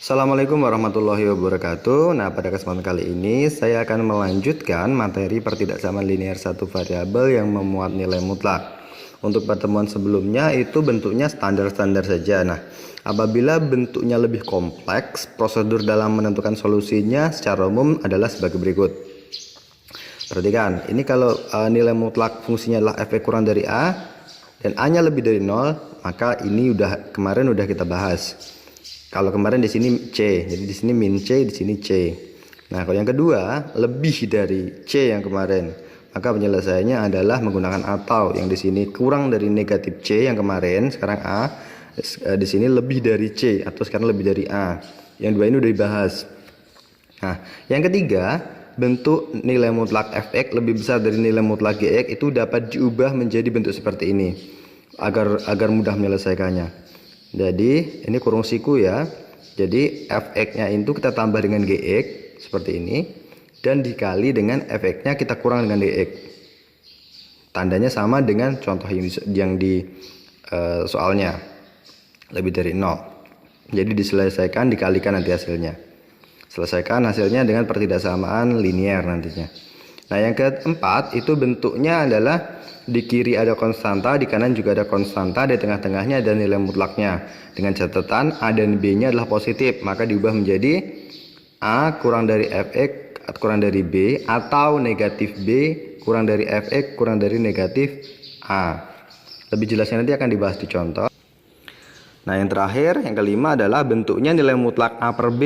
Assalamualaikum warahmatullahi wabarakatuh. Nah, pada kesempatan kali ini saya akan melanjutkan materi pertidaksamaan linear satu variabel yang memuat nilai mutlak. Untuk pertemuan sebelumnya itu bentuknya standar-standar saja. Nah, apabila bentuknya lebih kompleks, prosedur dalam menentukan solusinya secara umum adalah sebagai berikut. Perhatikan, ini kalau nilai mutlak fungsinya adalah f(x) kurang dari a dan a-nya lebih dari 0, maka ini kemarin udah kita bahas. Kalau kemarin di sini C, jadi di sini min C, di sini C. Nah, kalau yang kedua lebih dari C yang kemarin, maka penyelesaiannya adalah menggunakan atau. Yang di sini kurang dari negatif C yang kemarin, sekarang A. Di sini lebih dari C atau sekarang lebih dari A. Yang dua ini udah dibahas. Nah, yang ketiga, bentuk nilai mutlak f(x) lebih besar dari nilai mutlak gx itu dapat diubah menjadi bentuk seperti ini agar mudah menyelesaikannya. Jadi ini kurung siku ya. Jadi fx-nya itu kita tambah dengan gx seperti ini dan dikali dengan fx-nya kita kurang dengan dx. Tandanya sama dengan contoh yang di soalnya, lebih dari 0. Jadi diselesaikan, dikalikan nanti hasilnya. Selesaikan hasilnya dengan pertidaksamaan linear nantinya. Nah, yang keempat itu bentuknya adalah di kiri ada konstanta, di kanan juga ada konstanta, di tengah-tengahnya ada nilai mutlaknya. Dengan catatan A dan B-nya adalah positif, maka diubah menjadi A kurang dari fx kurang dari B atau negatif B kurang dari fx kurang dari negatif A. Lebih jelasnya nanti akan dibahas di contoh. Nah, yang terakhir, yang kelima adalah bentuknya nilai mutlak A per B.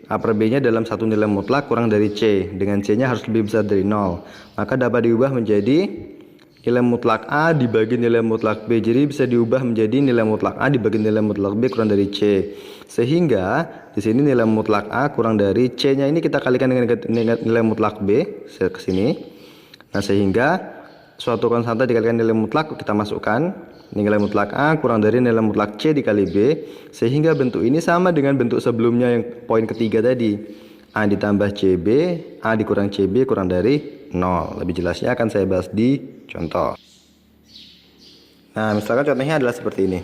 A per B nya dalam satu nilai mutlak kurang dari C, dengan C nya harus lebih besar dari 0, maka dapat diubah menjadi nilai mutlak A dibagi nilai mutlak B. Jadi bisa diubah menjadi nilai mutlak A dibagi nilai mutlak B kurang dari C, sehingga di sini nilai mutlak A kurang dari C nya ini kita kalikan dengan nilai mutlak B ke sini. Nah, sehingga suatu konstanta dikalikan nilai mutlak kita masukkan nilai mutlak A kurang dari nilai mutlak C dikali B, sehingga bentuk ini sama dengan bentuk sebelumnya yang poin ketiga tadi. A ditambah CB, A dikurang CB kurang dari 0. Lebih jelasnya akan saya bahas di contoh. Nah, misalkan contohnya adalah seperti ini.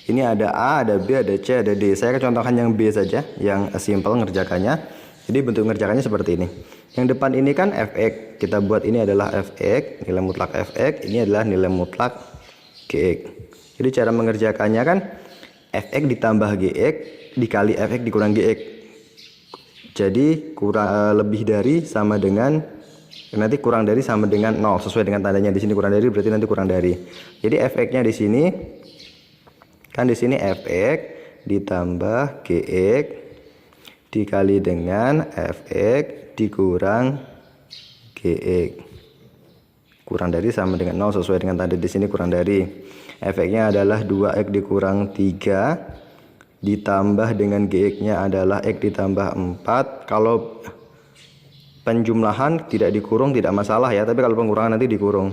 Ini ada A, ada B, ada C, ada D. Saya akan contohkan yang B saja, yang simple ngerjakannya. Jadi bentuk ngerjakannya seperti ini. Yang depan ini kan fx. Kita buat ini adalah fx, nilai mutlak fx. Ini adalah nilai mutlak gx. Jadi cara mengerjakannya kan fx ditambah gx dikali fx dikurang gx. Jadi lebih dari sama dengan nanti kurang dari sama dengan 0 sesuai dengan tandanya. Di sini kurang dari berarti nanti kurang dari. Jadi fx-nya di sini kan di sini fx ditambah gx dikali dengan fx dikurang gx. Kurang dari sama dengan 0 sesuai dengan tanda di sini kurang dari. Fx-nya adalah 2x dikurang 3 ditambah dengan gx-nya adalah x ditambah 4. Kalau penjumlahan tidak dikurung tidak masalah ya, tapi kalau pengurangan nanti dikurung.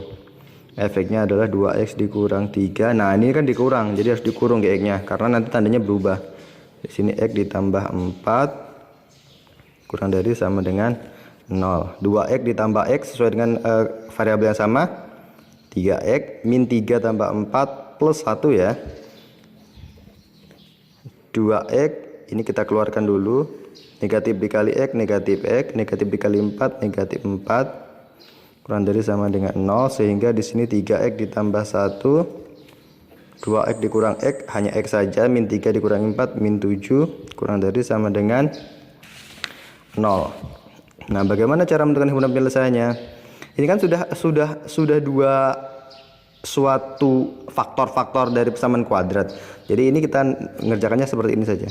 Fx-nya adalah 2x dikurang 3. Nah, ini kan dikurang, jadi harus dikurung gx-nya karena nanti tandanya berubah. Di sini x ditambah 4 kurang dari sama dengan 0. 2x ditambah x sesuai dengan variabel yang sama, 3x min 3 tambah 4 plus 1 ya. 2x ini kita keluarkan dulu, negatif dikali x negatif x, negatif dikali 4 negatif 4 kurang dari sama dengan 0, sehingga di sini 3x ditambah 1, 2x dikurang x hanya x saja, min 3 dikurangi 4 min 7 kurang dari sama dengan 0. Nah, bagaimana cara menentukan himpunan penyelesaiannya? Ini kan sudah dua suatu faktor-faktor dari persamaan kuadrat. Jadi ini kita mengerjakannya seperti ini saja.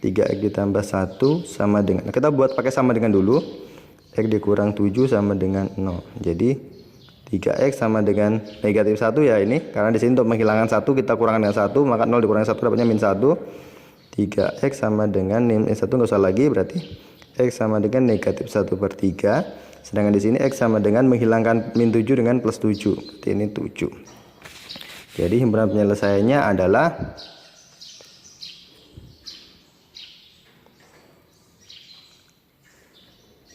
3x ditambah 1 sama dengan, kita buat pakai sama dengan dulu. X dikurang 7 sama dengan 0. Jadi 3x sama dengan negatif 1 ya ini. Karena di sini untuk menghilangkan 1 kita kurangkan dengan 1, maka 0 dikurangi 1 dapatnya min 1. 3x sama dengan min 1 nggak usah lagi, berarti x sama dengan negatif 1 per 3. Sedangkan di sini x sama dengan menghilangkan min 7 dengan plus 7. Berarti ini 7. Jadi himpunan penyelesaiannya adalah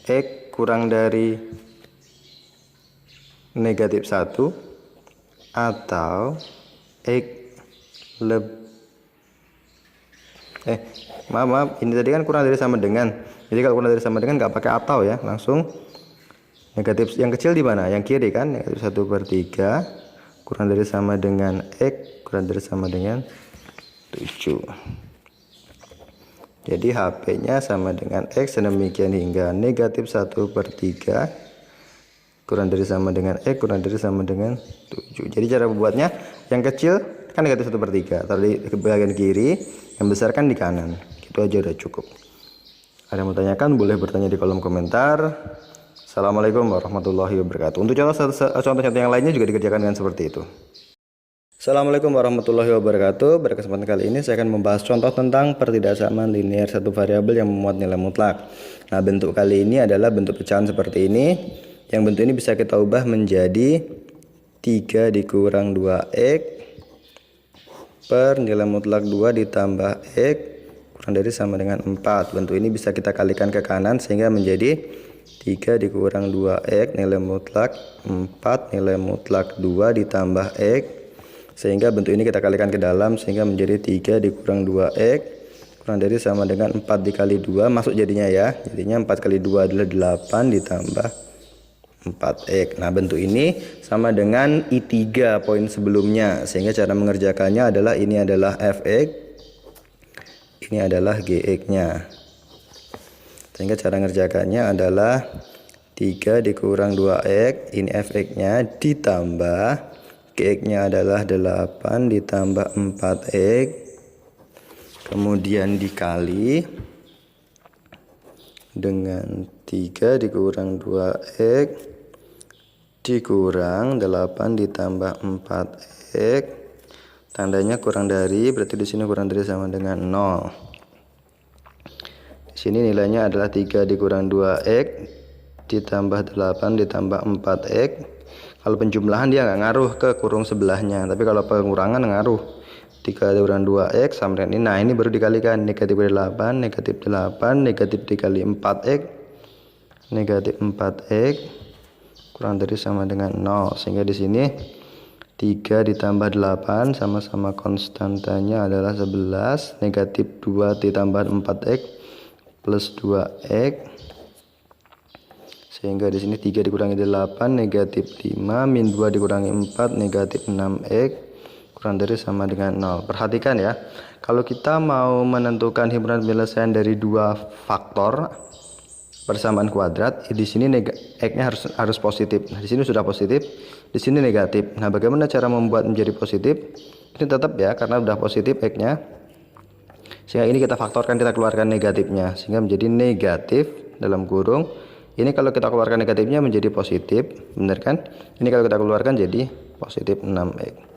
x kurang dari negatif 1 atau x Maaf, ini tadi kan kurang dari sama dengan. Jadi kalau kurang dari sama dengan nggak pakai atau ya, langsung negatif. Yang kecil di mana? Yang kiri kan, negatif 1/3 kurang dari sama dengan X kurang dari sama dengan 7. Jadi HP-nya sama dengan X, demikian hingga negatif 1/3 kurang dari sama dengan X kurang dari sama dengan 7. Jadi cara membuatnya, yang kecil kan negatif 1/3, taruh di bagian kiri, yang besar kan di kanan. Itu aja udah cukup. Ada yang mau tanyakan boleh bertanya di kolom komentar. Assalamualaikum warahmatullahi wabarakatuh. Untuk contoh-contoh yang lainnya juga dikerjakan dengan seperti itu. Assalamualaikum warahmatullahi wabarakatuh. Pada kesempatan kali ini saya akan membahas contoh tentang pertidaksamaan linear satu variabel yang memuat nilai mutlak. Nah, bentuk kali ini adalah bentuk pecahan seperti ini. Yang bentuk ini bisa kita ubah menjadi 3 dikurang 2x per nilai mutlak 2 ditambah x kurang dari sama dengan 4. Bentuk ini bisa kita kalikan ke kanan sehingga menjadi 3 dikurang 2x nilai mutlak 4 nilai mutlak 2 ditambah x, sehingga bentuk ini kita kalikan ke dalam sehingga menjadi 3 dikurang 2x kurang dari sama dengan 4 dikali 2 masuk jadinya ya. Jadinya 4 kali 2 adalah 8 ditambah 4x. Nah, bentuk ini sama dengan I3 poin sebelumnya, sehingga cara mengerjakannya adalah ini adalah fx, ini adalah gx nya. Sehingga cara mengerjakannya adalah 3 dikurang 2x, ini fx nya, ditambah gx nya adalah 8 ditambah 4x, kemudian dikali dengan 3 dikurang 2x dikurang 8 ditambah 4x, tandanya kurang dari, berarti di sini kurang dari sama dengan 0. Di sini nilainya adalah 3 dikurang 2x ditambah 8 ditambah 4x. Kalau penjumlahan dia nggak ngaruh ke kurung sebelahnya, tapi kalau pengurangan ngaruh. 3 dikurang 2x sama dengan ini. Nah, ini baru dikalikan, negatif 8 negatif 8 negatif dikali 4x negatif 4x kurang dari sama dengan 0, sehingga di sini 3 ditambah 8 sama-sama konstantanya adalah 11, negatif 2 ditambah 4x plus 2x, sehingga di sini 3 dikurangi 8 negatif 5 min 2 dikurangi 4 negatif 6x kurang dari sama dengan 0. Perhatikan ya, kalau kita mau menentukan himpunan penyelesaian dari dua faktor persamaan kuadrat, di sini x-nya harus positif. Nah, di sini sudah positif, di sini negatif. Nah, bagaimana cara membuat menjadi positif? Ini tetap ya, karena sudah positif x-nya. Sehingga ini kita faktorkan, kita keluarkan negatifnya sehingga menjadi negatif dalam kurung. Ini kalau kita keluarkan negatifnya menjadi positif, benar kan? Ini kalau kita keluarkan jadi positif 6x.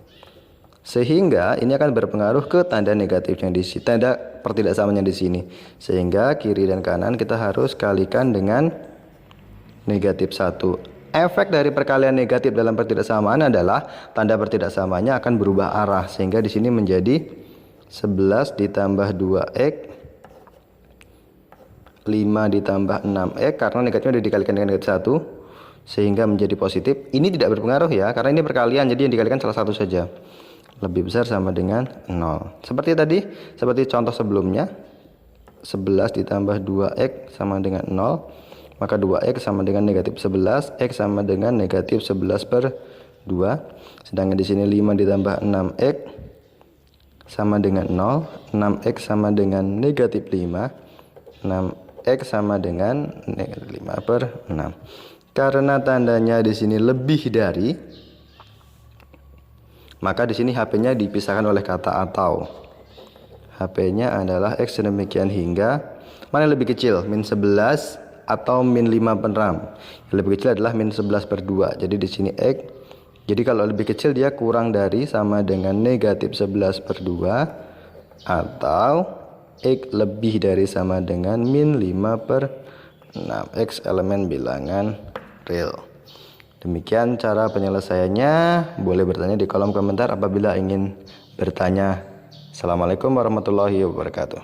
Sehingga ini akan berpengaruh ke tanda negatifnya di sini, tanda pertidaksamaannya di sini. Sehingga kiri dan kanan kita harus kalikan dengan negatif 1. Efek dari perkalian negatif dalam pertidaksamaan adalah tanda pertidaksamaannya akan berubah arah, sehingga di sini menjadi 11 ditambah 2x 5 ditambah 6x, karena negatifnya sudah dikalikan dengan negatif 1 sehingga menjadi positif. Ini tidak berpengaruh ya, karena ini perkalian, jadi yang dikalikan salah satu saja. Lebih besar sama dengan 0. Seperti tadi, seperti contoh sebelumnya, 11 ditambah 2x sama dengan 0, maka 2x sama dengan negatif 11, x sama dengan negatif 11/2. Sedangkan di sini 5 ditambah 6x sama dengan 0, 6x sama dengan negatif 5, 6x sama dengan negatif 5/6. Karena tandanya di sini lebih dari, maka di sini HP-nya dipisahkan oleh kata atau. HP-nya adalah x demikian hingga, mana yang lebih kecil, min 11 atau min 5/6. Yang lebih kecil adalah min 11/2. Jadi di sini x. Jadi kalau lebih kecil dia kurang dari sama dengan negatif 11/2 atau x lebih dari sama dengan min 5/6. X elemen bilangan real. Demikian cara penyelesaiannya. Boleh bertanya di kolom komentar apabila ingin bertanya. Assalamualaikum warahmatullahi wabarakatuh.